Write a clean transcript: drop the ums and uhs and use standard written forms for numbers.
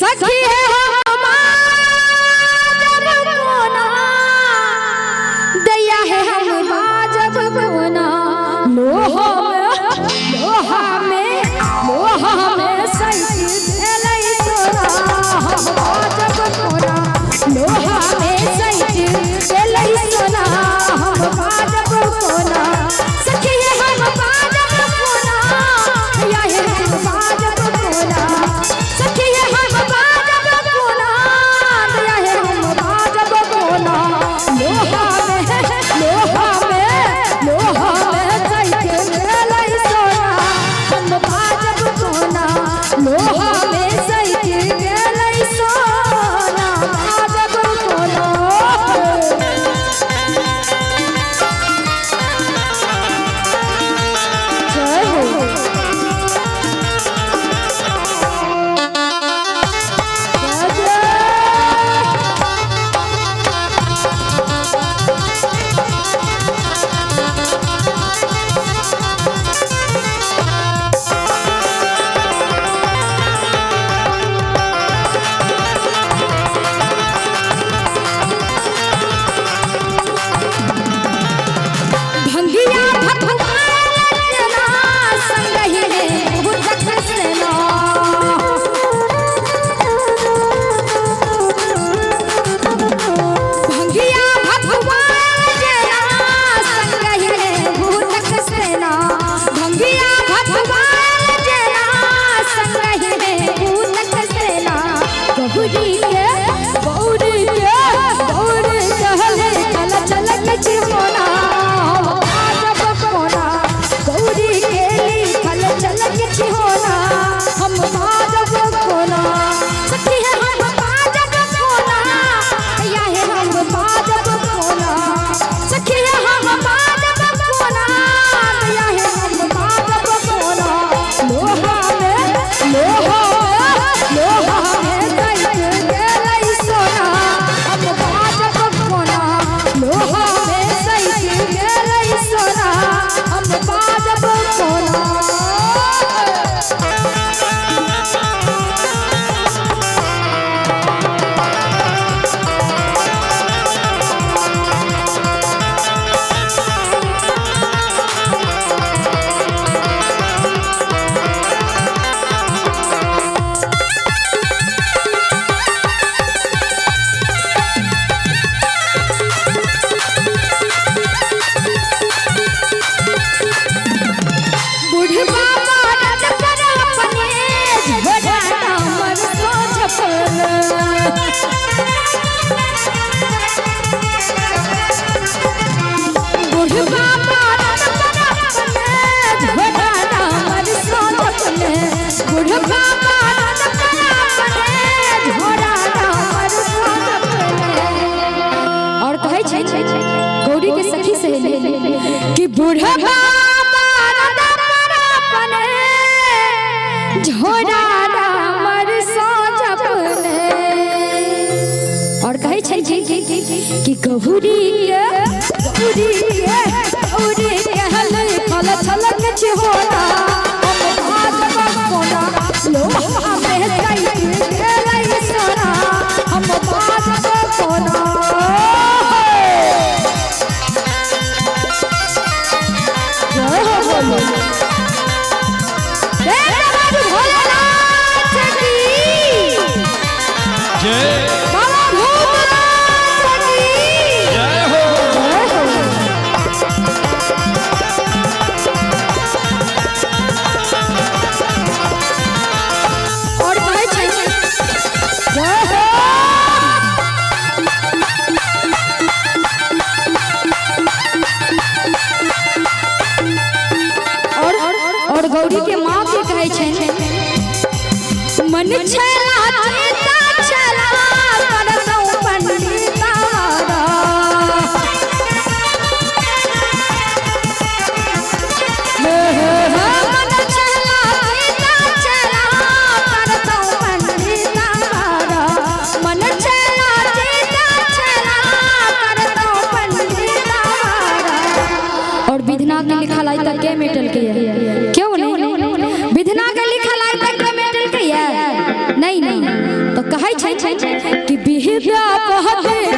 सखी हम बाजब कोना दैया है हम बाजब कोना लोहा में सैती भेलै सोना हम बाजब कोना लोहा में सैती भेलै सोना हम बाजब कोना सखी हम बाजब कोना दैया है हम बाजब कोना सखी हम बाजब कोना दैया है हम बाजब कोना लोहा में सैती भेलै सोना हम बाजब कोना लोहा में सैती भेलै सोना बाजब कोना जय हो भंगिया भगवान संगहि में भुजक सेना भंगिया भगवान संगहि में भुजक सेना भंगिया भगवान संगहि में भुजक सेना गौरी के कहले चल चल के चिमोना बाजब कोना गौरी के लिखल चल के चिमोना हम बाजब कोना सखी है हम बाजब कोना या है हम बाजब कोना सखी है हम बाजब कोना या है हम बाजब कोना लोहा में सैती भेलै सोना हम बाजब कोना लोहा में सैती भेलै सोना हम बाजब कोना बुढ़वा मरद पर अपने झोरा हमर सोच पर बुढ़वा मरद पर अपने झोरा हमर सोच अपने बुढ़वा मरद पर अपने झोरा हमर सोच अपने और कहै छै गौरी के सखी सहेली कि बुढ़वा झोरा हमर सोच अपने और कहै छै कि गौरी कहले फल छलक छिहोना हम बाजब कोना लोहा में सैती भेलै सोना हम बाजब कोना जय हो बोलो भोलेनाथ की जय बाबा भूतनाथ की जय हो और कहै छै जय हो और गौरी के माँ के कहै छै मन छला चेता छला करतौ पंडितारा मन छला चेता छला करतौ पंडितारा मन छला चेता छला करतौ पंडितारा और विधना के लिखल आई तक के मेटल के क्यों नहीं विधना के लिखल आई तक के मेटल के नहीं नहीं तो कहै छै कि विद्या पढ़ते